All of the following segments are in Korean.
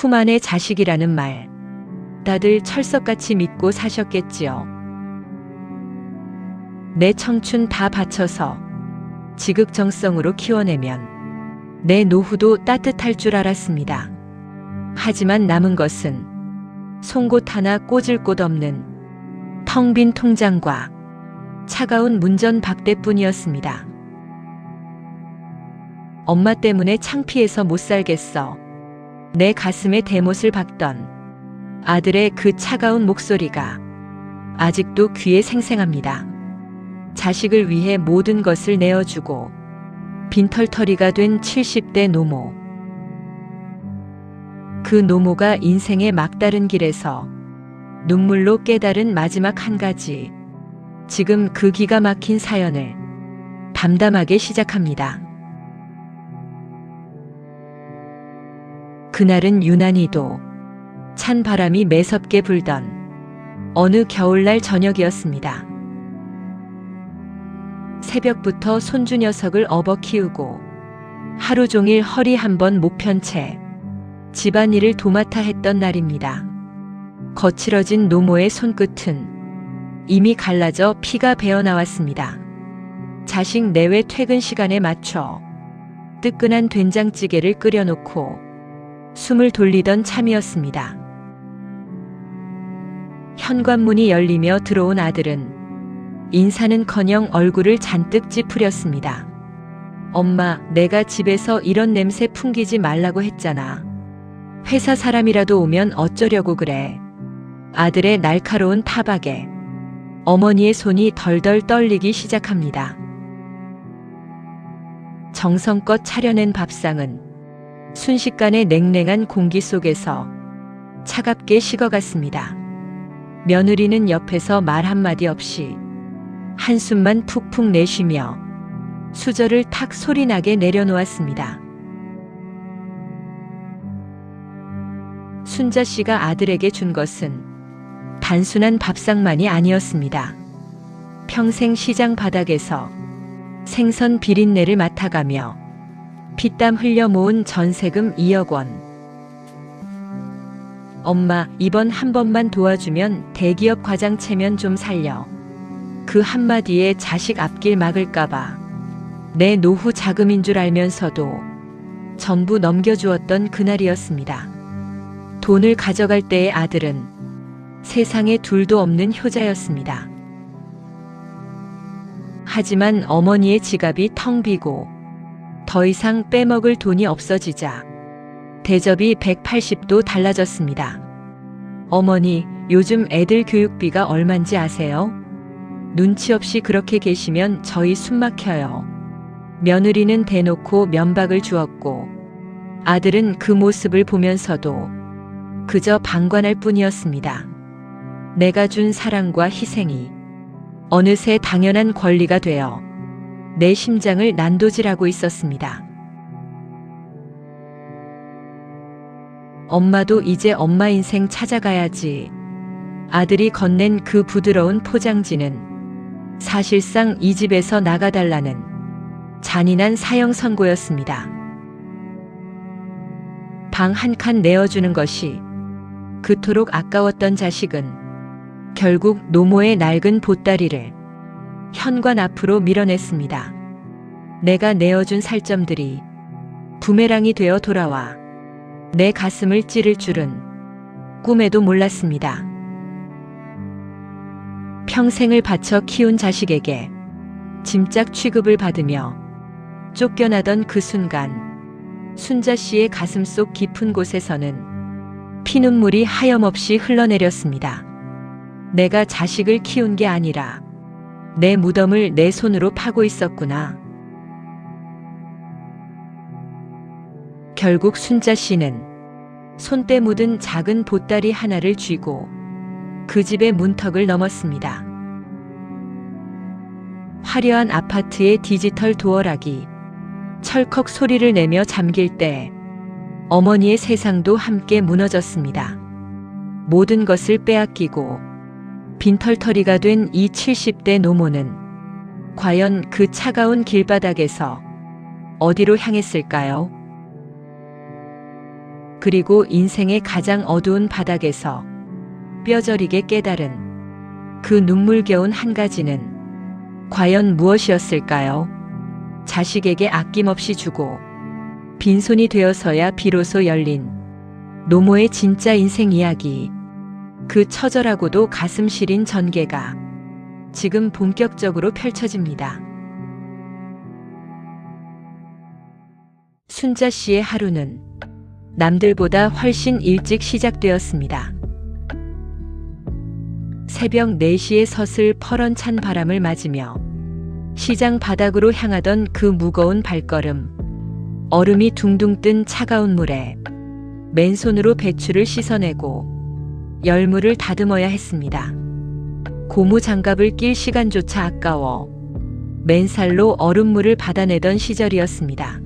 품 안의 자식이라는 말, 다들 철석같이 믿고 사셨겠지요. 내 청춘 다 바쳐서 지극정성으로 키워내면 내 노후도 따뜻할 줄 알았습니다. 하지만 남은 것은 송곳 하나 꽂을 곳 없는 텅 빈 통장과 차가운 문전박대뿐이었습니다. 엄마 때문에 창피해서 못 살겠어. 내 가슴에 대못을 박던 아들의 그 차가운 목소리가 아직도 귀에 생생합니다. 자식을 위해 모든 것을 내어주고 빈털터리가 된 70대 노모. 그 노모가 인생의 막다른 길에서 눈물로 깨달은 마지막 한 가지. 지금 그 기가 막힌 사연을 담담하게 시작합니다. 그날은 유난히도 찬 바람이 매섭게 불던 어느 겨울날 저녁이었습니다. 새벽부터 손주 녀석을 업어 키우고 하루 종일 허리 한번 못 편 채 집안일을 도맡아 했던 날입니다. 거칠어진 노모의 손끝은 이미 갈라져 피가 배어나왔습니다. 자식 내외 퇴근 시간에 맞춰 뜨끈한 된장찌개를 끓여놓고 숨을 돌리던 참이었습니다. 현관문이 열리며 들어온 아들은 인사는커녕 얼굴을 잔뜩 찌푸렸습니다. 엄마, 내가 집에서 이런 냄새 풍기지 말라고 했잖아. 회사 사람이라도 오면 어쩌려고 그래. 아들의 날카로운 타박에 어머니의 손이 덜덜 떨리기 시작합니다. 정성껏 차려낸 밥상은 순식간에 냉랭한 공기 속에서 차갑게 식어갔습니다. 며느리는 옆에서 말 한마디 없이 한숨만 푹푹 내쉬며 수저를 탁 소리나게 내려놓았습니다. 순자 씨가 아들에게 준 것은 단순한 밥상만이 아니었습니다. 평생 시장 바닥에서 생선 비린내를 맡아가며 피땀 흘려 모은 전세금 2억 원. 엄마, 이번 한 번만 도와주면 대기업 과장 체면 좀 살려. 그 한마디에 자식 앞길 막을까봐 내 노후 자금인 줄 알면서도 전부 넘겨주었던 그날이었습니다. 돈을 가져갈 때의 아들은 세상에 둘도 없는 효자였습니다. 하지만 어머니의 지갑이 텅 비고 더 이상 빼먹을 돈이 없어지자 대접이 180도 달라졌습니다. 어머니, 요즘 애들 교육비가 얼만지 아세요? 눈치 없이 그렇게 계시면 저희 숨 막혀요. 며느리는 대놓고 면박을 주었고 아들은 그 모습을 보면서도 그저 방관할 뿐이었습니다. 내가 준 사랑과 희생이 어느새 당연한 권리가 되어 내 심장을 난도질하고 있었습니다. 엄마도 이제 엄마 인생 찾아가야지. 아들이 건넨 그 부드러운 포장지는 사실상 이 집에서 나가달라는 잔인한 사형 선고였습니다. 방 한 칸 내어주는 것이 그토록 아까웠던 자식은 결국 노모의 낡은 보따리를 현관 앞으로 밀어냈습니다. 내가 내어준 살점들이 부메랑이 되어 돌아와 내 가슴을 찌를 줄은 꿈에도 몰랐습니다. 평생을 바쳐 키운 자식에게 짐짝 취급을 받으며 쫓겨나던 그 순간 순자 씨의 가슴속 깊은 곳에서는 피눈물이 하염없이 흘러내렸습니다. 내가 자식을 키운 게 아니라 내 무덤을 내 손으로 파고 있었구나. 결국 순자 씨는 손때 묻은 작은 보따리 하나를 쥐고 그 집의 문턱을 넘었습니다. 화려한 아파트의 디지털 도어락이 철컥 소리를 내며 잠길 때 어머니의 세상도 함께 무너졌습니다. 모든 것을 빼앗기고 빈털터리가 된 이 70대 노모는 과연 그 차가운 길바닥에서 어디로 향했을까요? 그리고 인생의 가장 어두운 바닥에서 뼈저리게 깨달은 그 눈물겨운 한 가지는 과연 무엇이었을까요? 자식에게 아낌없이 주고 빈손이 되어서야 비로소 열린 노모의 진짜 인생 이야기. 그 처절하고도 가슴 시린 전개가 지금 본격적으로 펼쳐집니다. 순자 씨의 하루는 남들보다 훨씬 일찍 시작되었습니다. 새벽 4시에 서슬 퍼런찬 바람을 맞으며 시장 바닥으로 향하던 그 무거운 발걸음, 얼음이 둥둥 뜬 차가운 물에 맨손으로 배추를 씻어내고 열무를 다듬어야 했습니다. 고무 장갑을 낄 시간조차 아까워 맨살로 얼음물을 받아내던 시절이었습니다.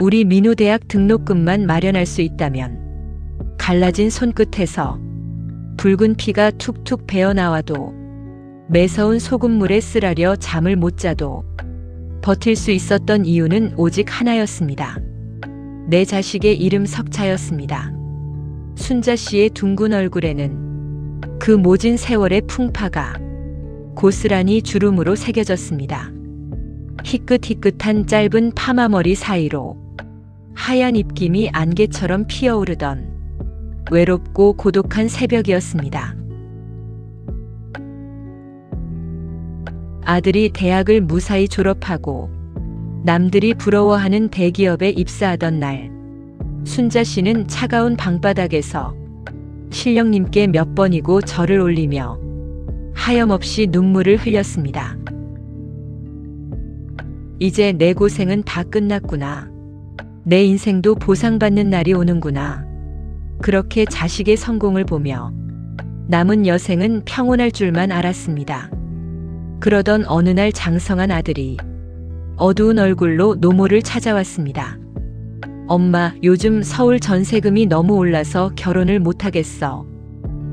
우리 민우 대학 등록금만 마련할 수 있다면 갈라진 손끝에서 붉은 피가 툭툭 배어나와도 매서운 소금물에 쓰라려 잠을 못 자도 버틸 수 있었던 이유는 오직 하나였습니다. 내 자식의 이름 석차였습니다. 순자 씨의 둥근 얼굴에는 그 모진 세월의 풍파가 고스란히 주름으로 새겨졌습니다. 희끗희끗한 짧은 파마머리 사이로 하얀 입김이 안개처럼 피어오르던 외롭고 고독한 새벽이었습니다. 아들이 대학을 무사히 졸업하고 남들이 부러워하는 대기업에 입사하던 날, 순자 씨는 차가운 방바닥에서 신령님께 몇 번이고 절을 올리며 하염없이 눈물을 흘렸습니다. 이제 내 고생은 다 끝났구나. 내 인생도 보상받는 날이 오는구나. 그렇게 자식의 성공을 보며 남은 여생은 평온할 줄만 알았습니다. 그러던 어느 날 장성한 아들이 어두운 얼굴로 노모를 찾아왔습니다. 엄마, 요즘 서울 전세금이 너무 올라서 결혼을 못하겠어.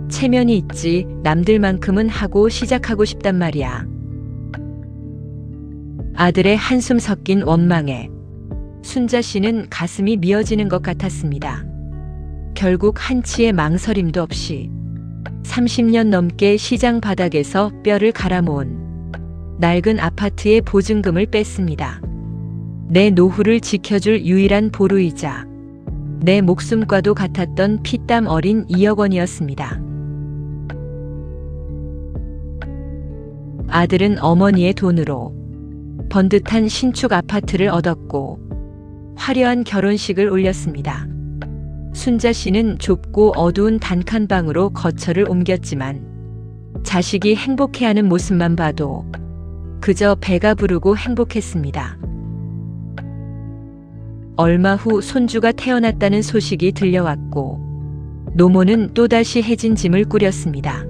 체면이 있지, 남들만큼은 하고 시작하고 싶단 말이야. 아들의 한숨 섞인 원망에 순자 씨는 가슴이 미어지는 것 같았습니다. 결국 한치의 망설임도 없이 30년 넘게 시장 바닥에서 뼈를 갈아모은 낡은 아파트의 보증금을 뺐습니다. 내 노후를 지켜줄 유일한 보루이자 내 목숨과도 같았던 피땀 어린 2억 원이었습니다. 아들은 어머니의 돈으로 번듯한 신축 아파트를 얻었고 화려한 결혼식을 올렸습니다. 순자 씨는 좁고 어두운 단칸방으로 거처를 옮겼지만 자식이 행복해하는 모습만 봐도 그저 배가 부르고 행복했습니다. 얼마 후 손주가 태어났다는 소식이 들려왔고 노모는 또다시 해진 짐을 꾸렸습니다.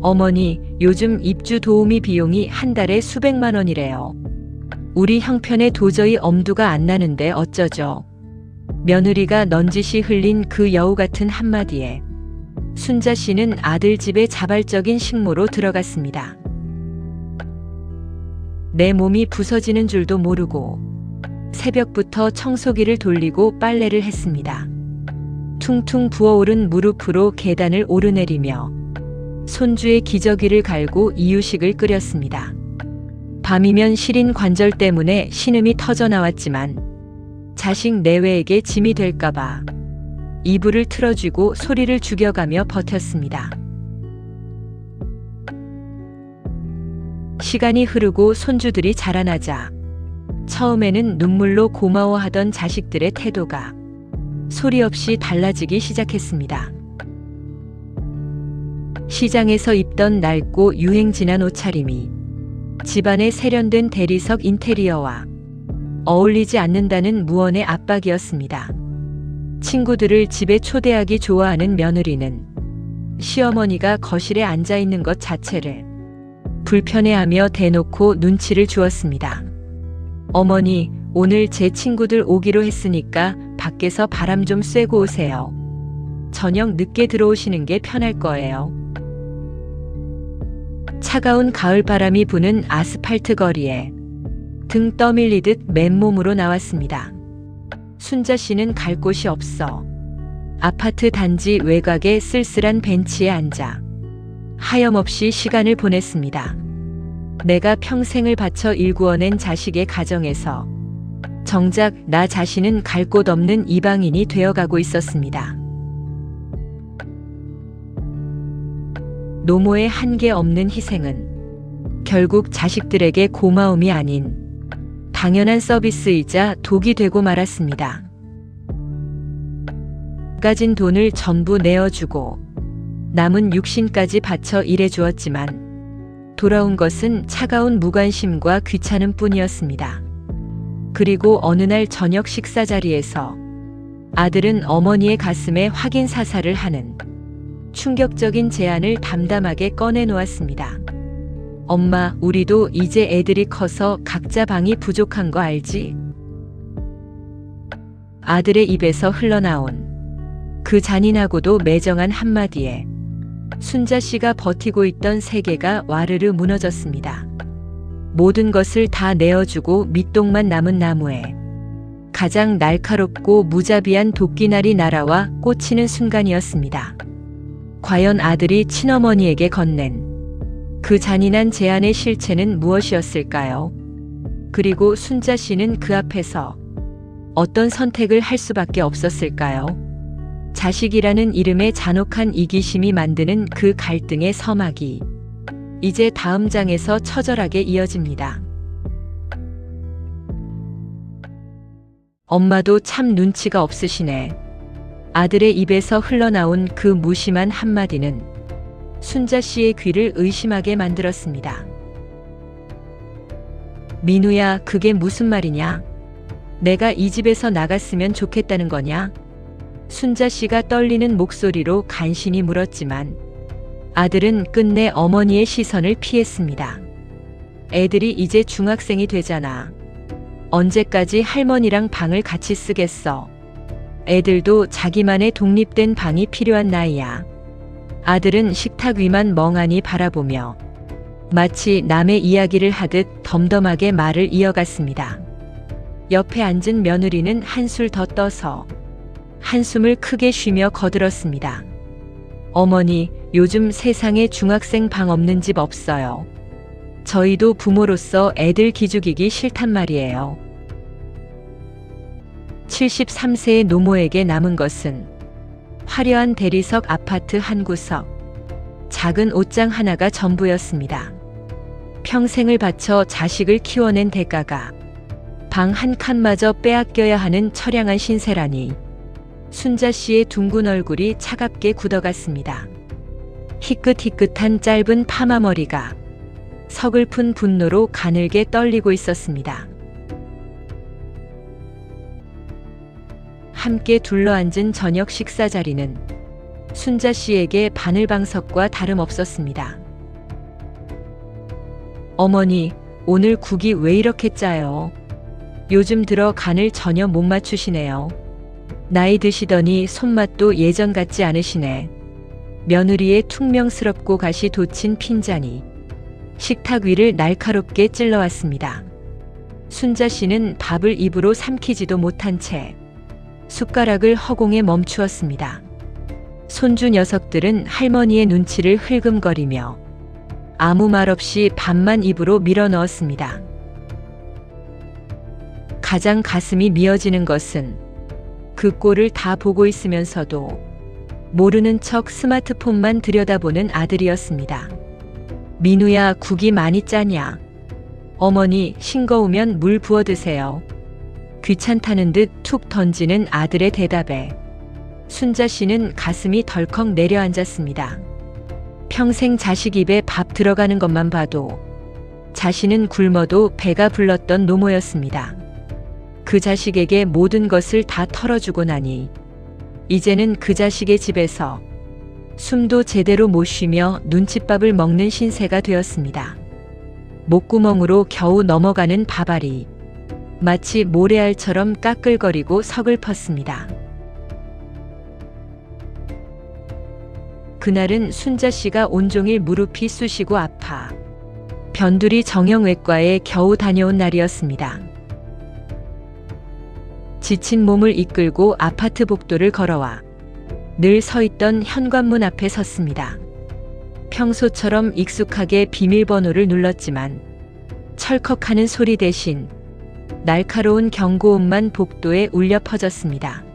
어머니, 요즘 입주 도우미 비용이 한 달에 수백만 원이래요. 우리 형편에 도저히 엄두가 안 나는데 어쩌죠? 며느리가 넌지시 흘린 그 여우 같은 한마디에 순자 씨는 아들 집에 자발적인 식모로 들어갔습니다. 내 몸이 부서지는 줄도 모르고 새벽부터 청소기를 돌리고 빨래를 했습니다. 퉁퉁 부어오른 무릎으로 계단을 오르내리며 손주의 기저귀를 갈고 이유식을 끓였습니다. 밤이면 시린 관절 때문에 신음이 터져 나왔지만 자식 내외에게 짐이 될까봐 이불을 틀어쥐고 소리를 죽여가며 버텼습니다. 시간이 흐르고 손주들이 자라나자 처음에는 눈물로 고마워하던 자식들의 태도가 소리 없이 달라지기 시작했습니다. 시장에서 입던 낡고 유행 지난 옷차림이 집안의 세련된 대리석 인테리어와 어울리지 않는다는 무언의 압박이었습니다. 친구들을 집에 초대하기 좋아하는 며느리는 시어머니가 거실에 앉아 있는 것 자체를 불편해하며 대놓고 눈치를 주었습니다. 어머니, 오늘 제 친구들 오기로 했으니까 밖에서 바람 좀 쐬고 오세요. 저녁 늦게 들어오시는 게 편할 거예요. 차가운 가을바람이 부는 아스팔트 거리에 등 떠밀리듯 맨몸으로 나왔습니다. 순자 씨는 갈 곳이 없어 아파트 단지 외곽의 쓸쓸한 벤치에 앉아 하염없이 시간을 보냈습니다. 내가 평생을 바쳐 일구어낸 자식의 가정에서 정작 나 자신은 갈 곳 없는 이방인이 되어가고 있었습니다. 노모의 한계 없는 희생은 결국 자식들에게 고마움이 아닌 당연한 서비스이자 독이 되고 말았습니다. 가진 돈을 전부 내어주고 남은 육신까지 바쳐 일해주었지만 돌아온 것은 차가운 무관심과 귀찮음 뿐이었습니다. 그리고 어느 날 저녁 식사 자리에서 아들은 어머니의 가슴에 확인 사살을 하는 충격적인 제안을 담담하게 꺼내놓았습니다. 엄마, 우리도 이제 애들이 커서 각자 방이 부족한 거 알지? 아들의 입에서 흘러나온 그 잔인하고도 매정한 한마디에 순자 씨가 버티고 있던 세계가 와르르 무너졌습니다. 모든 것을 다 내어주고 밑동만 남은 나무에 가장 날카롭고 무자비한 도끼날이 날아와 꽂히는 순간이었습니다. 과연 아들이 친어머니에게 건넨 그 잔인한 제안의 실체는 무엇이었을까요? 그리고 순자 씨는 그 앞에서 어떤 선택을 할 수밖에 없었을까요? 자식이라는 이름의 잔혹한 이기심이 만드는 그 갈등의 서막이 이제 다음 장에서 처절하게 이어집니다. 엄마도 참 눈치가 없으시네. 아들의 입에서 흘러나온 그 무심한 한마디는 순자 씨의 귀를 의심하게 만들었습니다. 민우야, 그게 무슨 말이냐? 내가 이 집에서 나갔으면 좋겠다는 거냐? 순자 씨가 떨리는 목소리로 간신히 물었지만 아들은 끝내 어머니의 시선을 피했습니다. 애들이 이제 중학생이 되잖아. 언제까지 할머니랑 방을 같이 쓰겠어? 애들도 자기만의 독립된 방이 필요한 나이야. 아들은 식탁 위만 멍하니 바라보며 마치 남의 이야기를 하듯 덤덤하게 말을 이어갔습니다. 옆에 앉은 며느리는 한술 더 떠서 한숨을 크게 쉬며 거들었습니다. 어머니, 요즘 세상에 중학생 방 없는 집 없어요. 저희도 부모로서 애들 기죽이기 싫단 말이에요. 73세의 노모에게 남은 것은 화려한 대리석 아파트 한 구석, 작은 옷장 하나가 전부였습니다. 평생을 바쳐 자식을 키워낸 대가가 방 한 칸마저 빼앗겨야 하는 처량한 신세라니 순자 씨의 둥근 얼굴이 차갑게 굳어갔습니다. 희끗희끗한 짧은 파마머리가 서글픈 분노로 가늘게 떨리고 있었습니다. 함께 둘러앉은 저녁 식사 자리는 순자 씨에게 바늘방석과 다름없었습니다. 어머니, 오늘 국이 왜 이렇게 짜요? 요즘 들어 간을 전혀 못 맞추시네요. 나이 드시더니 손맛도 예전 같지 않으시네. 며느리의 퉁명스럽고 가시 돋친 핀잔이 식탁 위를 날카롭게 찔러왔습니다. 순자 씨는 밥을 입으로 삼키지도 못한 채 숟가락을 허공에 멈추었습니다. 손주 녀석들은 할머니의 눈치를 흘금거리며 아무 말 없이 밥만 입으로 밀어 넣었습니다. 가장 가슴이 미어지는 것은 그 꼴을 다 보고 있으면서도 모르는 척 스마트폰만 들여다보는 아들이었습니다. 민우야, 국이 많이 짜냐? 어머니, 싱거우면 물 부어 드세요. 귀찮다는 듯 툭 던지는 아들의 대답에 순자 씨는 가슴이 덜컥 내려앉았습니다. 평생 자식 입에 밥 들어가는 것만 봐도 자신은 굶어도 배가 불렀던 노모였습니다. 그 자식에게 모든 것을 다 털어주고 나니 이제는 그 자식의 집에서 숨도 제대로 못 쉬며 눈칫밥을 먹는 신세가 되었습니다. 목구멍으로 겨우 넘어가는 밥알이 마치 모래알처럼 까끌거리고 서글펐습니다. 그날은 순자 씨가 온종일 무릎이 쑤시고 아파 변두리 정형외과에 겨우 다녀온 날이었습니다. 지친 몸을 이끌고 아파트 복도를 걸어와 늘 서 있던 현관문 앞에 섰습니다. 평소처럼 익숙하게 비밀번호를 눌렀지만 철컥하는 소리 대신 날카로운 경고음만 복도에 울려 퍼졌습니다.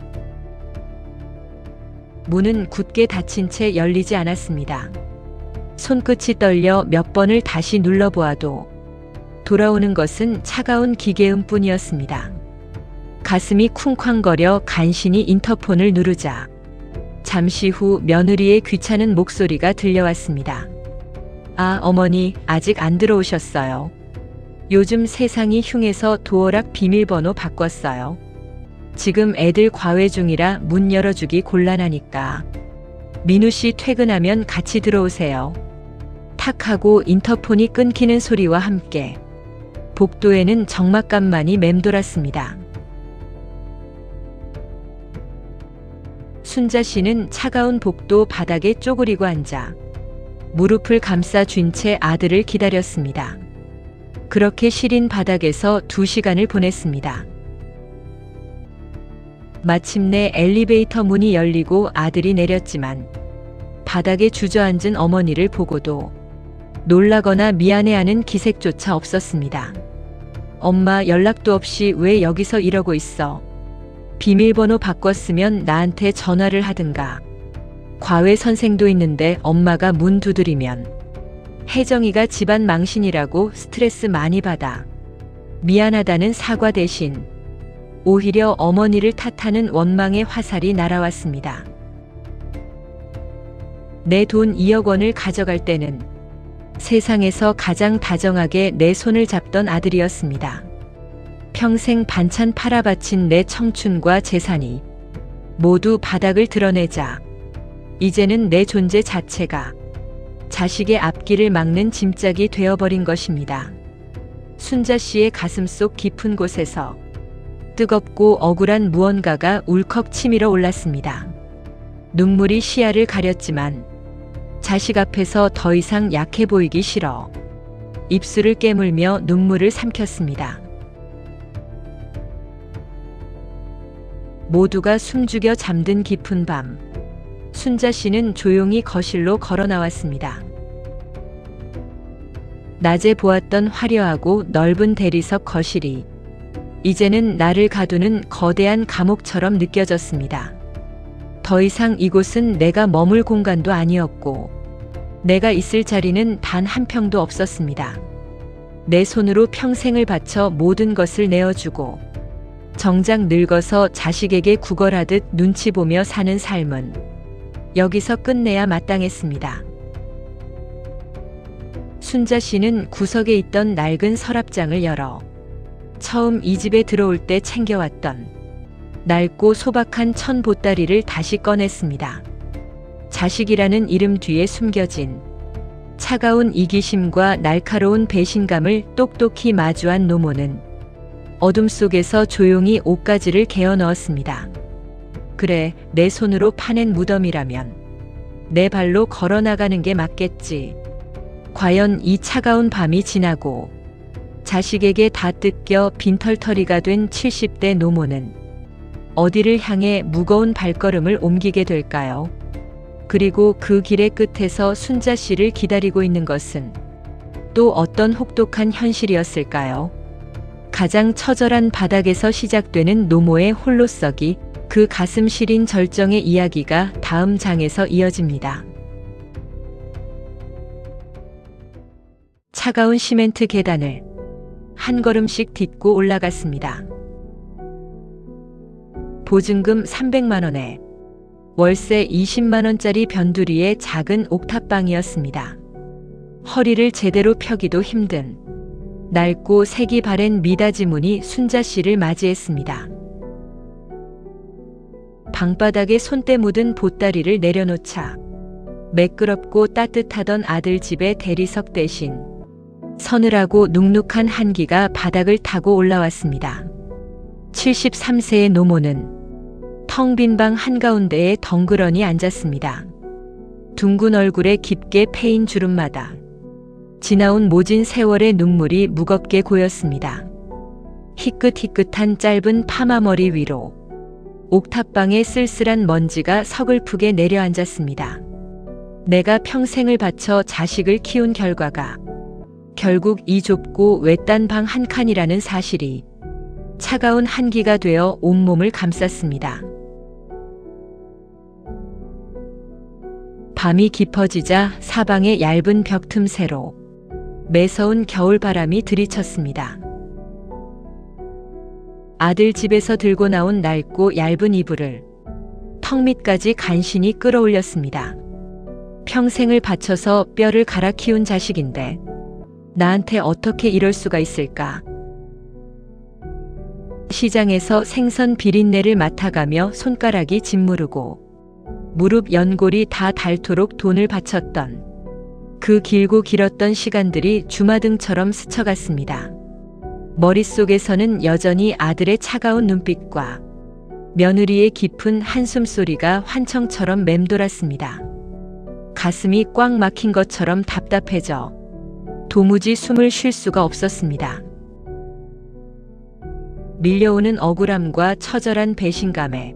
문은 굳게 닫힌 채 열리지 않았습니다. 손끝이 떨려 몇 번을 다시 눌러보아도 돌아오는 것은 차가운 기계음뿐이었습니다. 가슴이 쿵쾅거려 간신히 인터폰을 누르자 잠시 후 며느리의 귀찮은 목소리가 들려왔습니다. 아, 어머니, 아직 안 들어오셨어요. 요즘 세상이 흉해서 도어락 비밀번호 바꿨어요. 지금 애들 과외 중이라 문 열어주기 곤란하니까. 민우 씨 퇴근하면 같이 들어오세요. 탁 하고 인터폰이 끊기는 소리와 함께 복도에는 적막감만이 맴돌았습니다. 순자 씨는 차가운 복도 바닥에 쪼그리고 앉아 무릎을 감싸 쥔 채 아들을 기다렸습니다. 그렇게 시린 바닥에서 2시간을 보냈습니다. 마침내 엘리베이터 문이 열리고 아들이 내렸지만 바닥에 주저앉은 어머니를 보고도 놀라거나 미안해하는 기색조차 없었습니다. 엄마, 연락도 없이 왜 여기서 이러고 있어? 비밀번호 바꿨으면 나한테 전화를 하든가. 과외 선생도 있는데 엄마가 문 두드리면 혜정이가 집안 망신이라고 스트레스 많이 받아. 미안하다는 사과 대신 오히려 어머니를 탓하는 원망의 화살이 날아왔습니다. 내 돈 2억 원을 가져갈 때는 세상에서 가장 다정하게 내 손을 잡던 아들이었습니다. 평생 반찬 팔아 바친 내 청춘과 재산이 모두 바닥을 드러내자 이제는 내 존재 자체가 자식의 앞길을 막는 짐짝이 되어버린 것입니다. 순자 씨의 가슴속 깊은 곳에서 뜨겁고 억울한 무언가가 울컥 치밀어 올랐습니다. 눈물이 시야를 가렸지만 자식 앞에서 더 이상 약해 보이기 싫어 입술을 깨물며 눈물을 삼켰습니다. 모두가 숨죽여 잠든 깊은 밤, 순자 씨는 조용히 거실로 걸어 나왔습니다. 낮에 보았던 화려하고 넓은 대리석 거실이 이제는 나를 가두는 거대한 감옥처럼 느껴졌습니다. 더 이상 이곳은 내가 머물 공간도 아니었고 내가 있을 자리는 단 한 평도 없었습니다. 내 손으로 평생을 바쳐 모든 것을 내어주고 정작 늙어서 자식에게 구걸하듯 눈치 보며 사는 삶은 여기서 끝내야 마땅했습니다. 순자 씨는 구석에 있던 낡은 서랍장을 열어 처음 이 집에 들어올 때 챙겨왔던 낡고 소박한 천 보따리를 다시 꺼냈습니다. 자식이라는 이름 뒤에 숨겨진 차가운 이기심과 날카로운 배신감을 똑똑히 마주한 노모는 어둠 속에서 조용히 옷가지를 개어 넣었습니다. 그래, 내 손으로 파낸 무덤이라면 내 발로 걸어 나가는 게 맞겠지. 과연 이 차가운 밤이 지나고 자식에게 다 뜯겨 빈털터리가 된 70대 노모는 어디를 향해 무거운 발걸음을 옮기게 될까요? 그리고 그 길의 끝에서 순자 씨를 기다리고 있는 것은 또 어떤 혹독한 현실이었을까요? 가장 처절한 바닥에서 시작되는 노모의 홀로서기, 그 가슴 시린 절정의 이야기가 다음 장에서 이어집니다. 차가운 시멘트 계단을 한 걸음씩 딛고 올라갔습니다. 보증금 300만 원에 월세 20만 원짜리 변두리의 작은 옥탑방이었습니다. 허리를 제대로 펴기도 힘든 낡고 색이 바랜 미닫이 문이 순자 씨를 맞이했습니다. 방바닥에 손때 묻은 보따리를 내려놓자 매끄럽고 따뜻하던 아들 집의 대리석 대신 서늘하고 눅눅한 한기가 바닥을 타고 올라왔습니다. 73세의 노모는 텅 빈 방 한가운데에 덩그러니 앉았습니다. 둥근 얼굴에 깊게 패인 주름마다 지나온 모진 세월의 눈물이 무겁게 고였습니다. 희끗희끗한 짧은 파마머리 위로 옥탑방에 쓸쓸한 먼지가 서글프게 내려앉았습니다. 내가 평생을 바쳐 자식을 키운 결과가 결국 이 좁고 외딴 방 한 칸이라는 사실이 차가운 한기가 되어 온몸을 감쌌습니다. 밤이 깊어지자 사방의 얇은 벽 틈새로 매서운 겨울바람이 들이쳤습니다. 아들 집에서 들고 나온 낡고 얇은 이불을 턱 밑까지 간신히 끌어올렸습니다. 평생을 바쳐서 뼈를 갈아 키운 자식인데 나한테 어떻게 이럴 수가 있을까? 시장에서 생선 비린내를 맡아가며 손가락이 짓무르고 무릎 연골이 다 닳도록 돈을 바쳤던 그 길고 길었던 시간들이 주마등처럼 스쳐갔습니다. 머릿속에서는 여전히 아들의 차가운 눈빛과 며느리의 깊은 한숨소리가 환청처럼 맴돌았습니다. 가슴이 꽉 막힌 것처럼 답답해져 도무지 숨을 쉴 수가 없었습니다. 밀려오는 억울함과 처절한 배신감에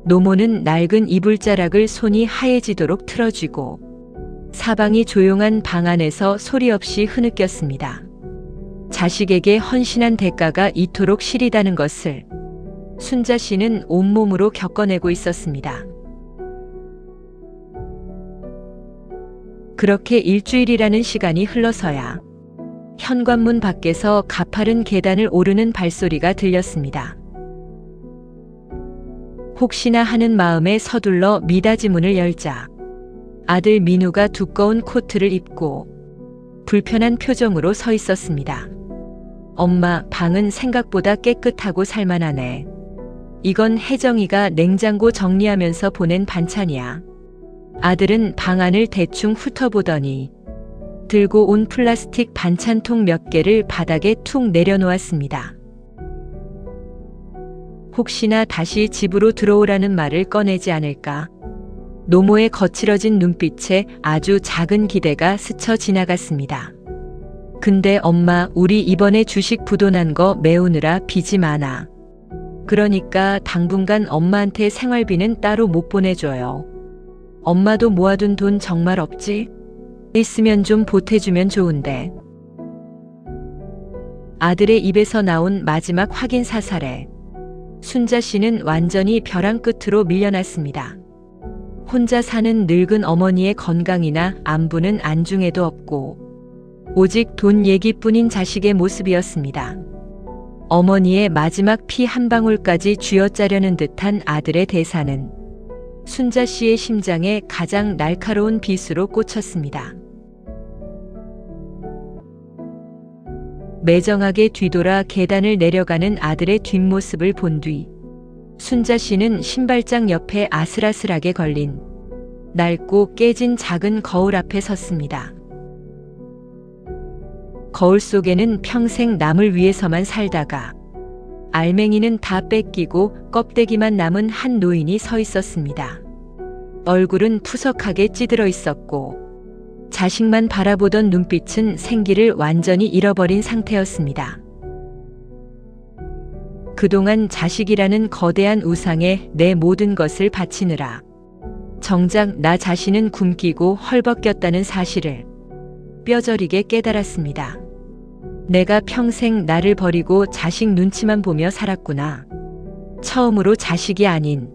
노모는 낡은 이불자락을 손이 하얘지도록 틀어쥐고 사방이 조용한 방 안에서 소리 없이 흐느꼈습니다. 자식에게 헌신한 대가가 이토록 시리다는 것을 순자 씨는 온몸으로 겪어내고 있었습니다. 그렇게 일주일이라는 시간이 흘러서야 현관문 밖에서 가파른 계단을 오르는 발소리가 들렸습니다. 혹시나 하는 마음에 서둘러 미닫이 문을 열자 아들 민우가 두꺼운 코트를 입고 불편한 표정으로 서 있었습니다. 엄마, 방은 생각보다 깨끗하고 살만하네. 이건 혜정이가 냉장고 정리하면서 보낸 반찬이야. 아들은 방 안을 대충 훑어보더니 들고 온 플라스틱 반찬통 몇 개를 바닥에 툭 내려놓았습니다. 혹시나 다시 집으로 들어오라는 말을 꺼내지 않을까? 노모의 거칠어진 눈빛에 아주 작은 기대가 스쳐 지나갔습니다. 근데 엄마, 우리 이번에 주식 부도난 거 메우느라 빚이 많아. 그러니까 당분간 엄마한테 생활비는 따로 못 보내줘요. 엄마도 모아둔 돈 정말 없지? 있으면 좀 보태주면 좋은데. 아들의 입에서 나온 마지막 확인 사살에 순자 씨는 완전히 벼랑 끝으로 밀려났습니다. 혼자 사는 늙은 어머니의 건강이나 안부는 안중에도 없고 오직 돈 얘기뿐인 자식의 모습이었습니다. 어머니의 마지막 피 한 방울까지 쥐어짜려는 듯한 아들의 대사는 순자 씨의 심장에 가장 날카로운 빗으로 꽂혔습니다. 매정하게 뒤돌아 계단을 내려가는 아들의 뒷모습을 본 뒤 순자 씨는 신발장 옆에 아슬아슬하게 걸린 낡고 깨진 작은 거울 앞에 섰습니다. 거울 속에는 평생 남을 위해서만 살다가 알맹이는 다 뺏기고 껍데기만 남은 한 노인이 서 있었습니다. 얼굴은 푸석하게 찌들어 있었고 자식만 바라보던 눈빛은 생기를 완전히 잃어버린 상태였습니다. 그동안 자식이라는 거대한 우상에 내 모든 것을 바치느라 정작 나 자신은 굶기고 헐벗겼다는 사실을 뼈저리게 깨달았습니다. 내가 평생 나를 버리고 자식 눈치만 보며 살았구나. 처음으로 자식이 아닌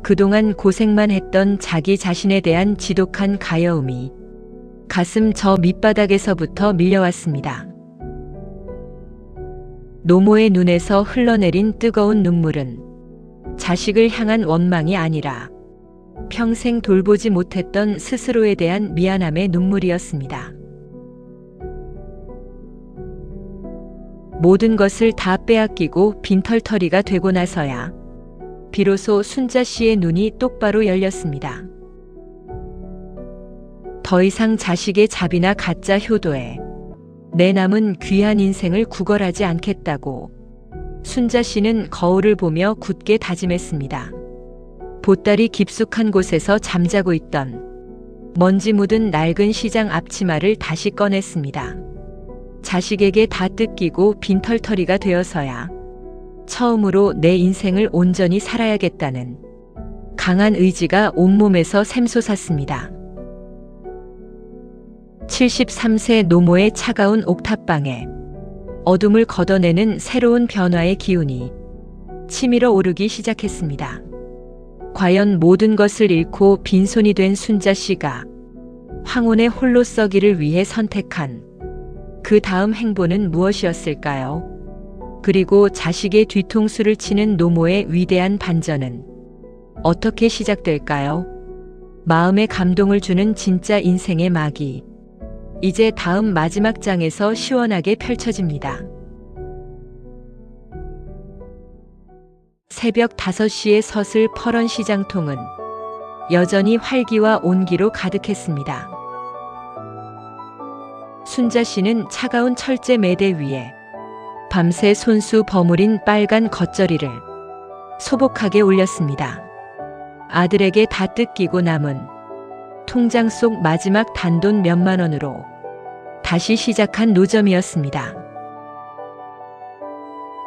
그동안 고생만 했던 자기 자신에 대한 지독한 가여움이 가슴 저 밑바닥에서부터 밀려왔습니다. 노모의 눈에서 흘러내린 뜨거운 눈물은 자식을 향한 원망이 아니라 평생 돌보지 못했던 스스로에 대한 미안함의 눈물이었습니다. 모든 것을 다 빼앗기고 빈털터리가 되고 나서야 비로소 순자 씨의 눈이 똑바로 열렸습니다. 더 이상 자식의 자비나 가짜 효도에 내 남은 귀한 인생을 구걸하지 않겠다고 순자 씨는 거울을 보며 굳게 다짐했습니다. 보따리 깊숙한 곳에서 잠자고 있던 먼지 묻은 낡은 시장 앞치마를 다시 꺼냈습니다. 자식에게 다 뜯기고 빈털터리가 되어서야 처음으로 내 인생을 온전히 살아야겠다는 강한 의지가 온몸에서 샘솟았습니다. 73세 노모의 차가운 옥탑방에 어둠을 걷어내는 새로운 변화의 기운이 치밀어 오르기 시작했습니다. 과연 모든 것을 잃고 빈손이 된 순자 씨가 황혼의 홀로 서기를 위해 선택한 그 다음 행보는 무엇이었을까요? 그리고 자식의 뒤통수를 치는 노모의 위대한 반전은 어떻게 시작될까요? 마음에 감동을 주는 진짜 인생의 막이 이제 다음 마지막 장에서 시원하게 펼쳐집니다. 새벽 5시에 서슬 퍼런 시장통은 여전히 활기와 온기로 가득했습니다. 순자 씨는 차가운 철제 매대 위에 밤새 손수 버무린 빨간 겉절이를 소복하게 올렸습니다. 아들에게 다 뜯기고 남은 통장 속 마지막 단돈 몇만 원으로 다시 시작한 노점이었습니다.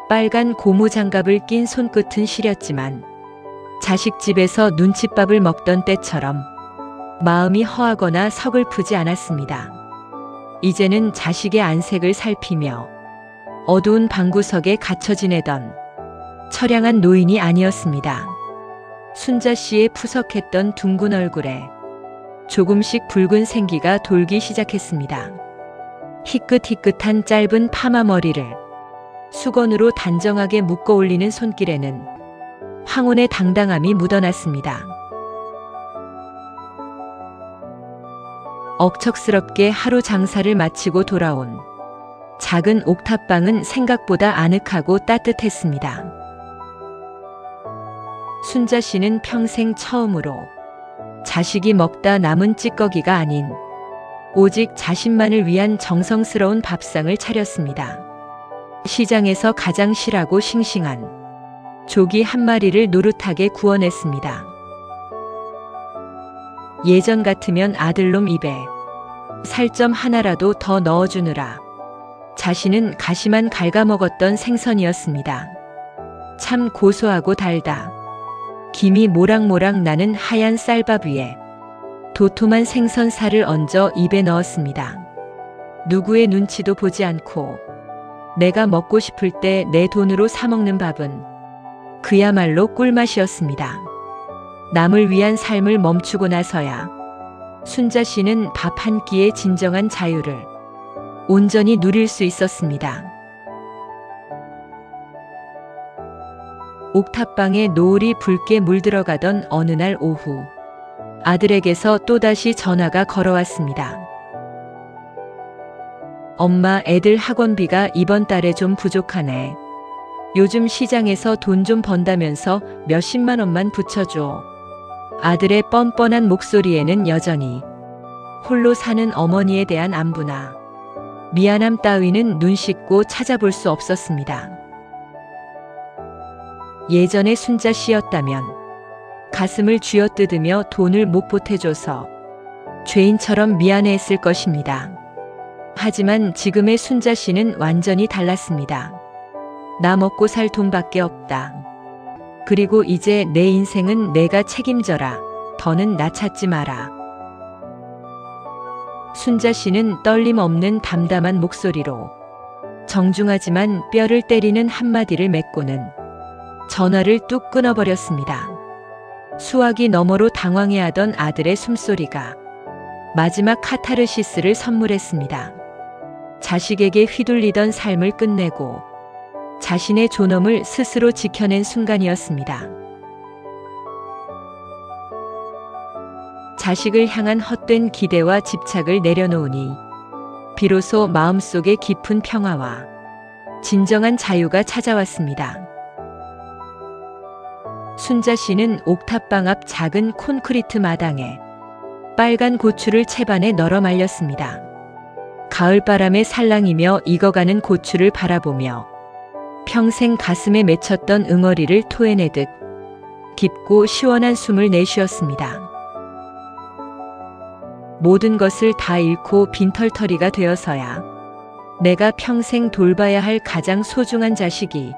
빨간 고무 장갑을 낀 손끝은 시렸지만 자식 집에서 눈칫밥을 먹던 때처럼 마음이 허하거나 서글프지 않았습니다. 이제는 자식의 안색을 살피며 어두운 방구석에 갇혀 지내던 처량한 노인이 아니었습니다. 순자 씨의 푸석했던 둥근 얼굴에 조금씩 붉은 생기가 돌기 시작했습니다. 희끗희끗한 짧은 파마 머리를 수건으로 단정하게 묶어 올리는 손길에는 황혼의 당당함이 묻어났습니다. 억척스럽게 하루 장사를 마치고 돌아온 작은 옥탑방은 생각보다 아늑하고 따뜻했습니다. 순자 씨는 평생 처음으로 자식이 먹다 남은 찌꺼기가 아닌 오직 자신만을 위한 정성스러운 밥상을 차렸습니다. 시장에서 가장 실하고 싱싱한 조기 한 마리를 노릇하게 구워냈습니다. 예전 같으면 아들놈 입에 살점 하나라도 더 넣어주느라 자신은 가시만 갉아먹었던 생선이었습니다. 참 고소하고 달다. 김이 모락모락 나는 하얀 쌀밥 위에 도톰한 생선살을 얹어 입에 넣었습니다. 누구의 눈치도 보지 않고 내가 먹고 싶을 때 내 돈으로 사먹는 밥은 그야말로 꿀맛이었습니다. 남을 위한 삶을 멈추고 나서야 순자 씨는 밥 한 끼의 진정한 자유를 온전히 누릴 수 있었습니다. 옥탑방에 노을이 붉게 물들어가던 어느 날 오후, 아들에게서 또다시 전화가 걸어왔습니다. 엄마, 애들 학원비가 이번 달에 좀 부족하네. 요즘 시장에서 돈 좀 번다면서 몇십만 원만 붙여줘. 아들의 뻔뻔한 목소리에는 여전히 홀로 사는 어머니에 대한 안부나 미안함 따위는 눈 씻고 찾아볼 수 없었습니다. 예전의 순자 씨였다면 가슴을 쥐어뜯으며 돈을 못 보태줘서 죄인처럼 미안해했을 것입니다. 하지만 지금의 순자 씨는 완전히 달랐습니다. 나 먹고 살 돈밖에 없다. 그리고 이제 내 인생은 내가 책임져라. 더는 나 찾지 마라. 순자 씨는 떨림 없는 담담한 목소리로 정중하지만 뼈를 때리는 한마디를 맺고는 전화를 뚝 끊어버렸습니다. 수화기 너머로 당황해하던 아들의 숨소리가 마지막 카타르시스를 선물했습니다. 자식에게 휘둘리던 삶을 끝내고 자신의 존엄을 스스로 지켜낸 순간이었습니다. 자식을 향한 헛된 기대와 집착을 내려놓으니 비로소 마음속에 깊은 평화와 진정한 자유가 찾아왔습니다. 순자 씨는 옥탑방 앞 작은 콘크리트 마당에 빨간 고추를 채반에 널어 말렸습니다. 가을바람에 살랑이며 익어가는 고추를 바라보며 평생 가슴에 맺혔던 응어리를 토해내듯 깊고 시원한 숨을 내쉬었습니다. 모든 것을 다 잃고 빈털터리가 되어서야 내가 평생 돌봐야 할 가장 소중한 자식이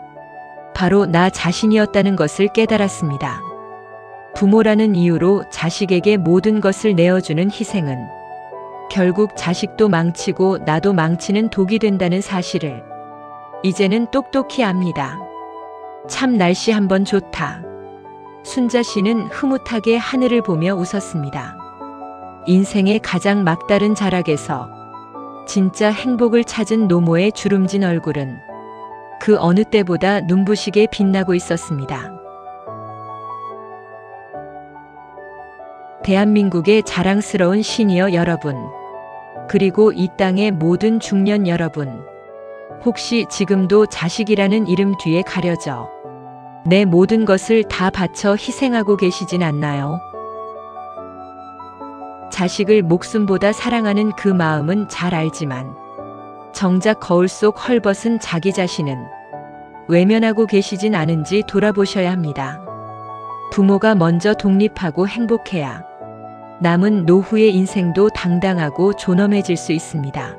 바로 나 자신이었다는 것을 깨달았습니다. 부모라는 이유로 자식에게 모든 것을 내어주는 희생은 결국 자식도 망치고 나도 망치는 독이 된다는 사실을 이제는 똑똑히 압니다. 참 날씨 한번 좋다. 순자 씨는 흐뭇하게 하늘을 보며 웃었습니다. 인생의 가장 막다른 자락에서 진짜 행복을 찾은 노모의 주름진 얼굴은 그 어느 때보다 눈부시게 빛나고 있었습니다. 대한민국의 자랑스러운 시니어 여러분, 그리고 이 땅의 모든 중년 여러분, 혹시 지금도 자식이라는 이름 뒤에 가려져 내 모든 것을 다 바쳐 희생하고 계시진 않나요? 자식을 목숨보다 사랑하는 그 마음은 잘 알지만 정작 거울 속 헐벗은 자기 자신은 외면하고 계시진 않은지 돌아보셔야 합니다. 부모가 먼저 독립하고 행복해야 남은 노후의 인생도 당당하고 존엄해질 수 있습니다.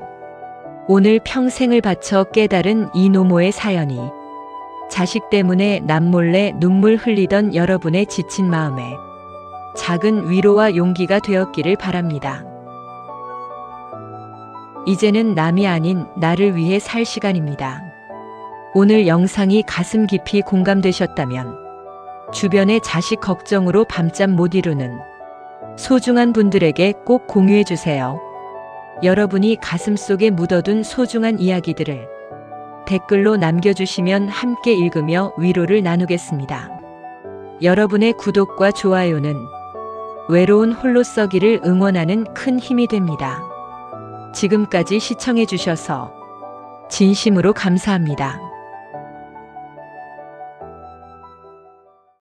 오늘 평생을 바쳐 깨달은 이 노모의 사연이 자식 때문에 남몰래 눈물 흘리던 여러분의 지친 마음에 작은 위로와 용기가 되었기를 바랍니다. 이제는 남이 아닌 나를 위해 살 시간입니다. 오늘 영상이 가슴 깊이 공감되셨다면 주변의 자식 걱정으로 밤잠 못 이루는 소중한 분들에게 꼭 공유해 주세요. 여러분이 가슴속에 묻어둔 소중한 이야기들을 댓글로 남겨주시면 함께 읽으며 위로를 나누겠습니다. 여러분의 구독과 좋아요는 외로운 홀로 썩이를 응원하는 큰 힘이 됩니다. 지금까지 시청해 주셔서 진심으로 감사합니다.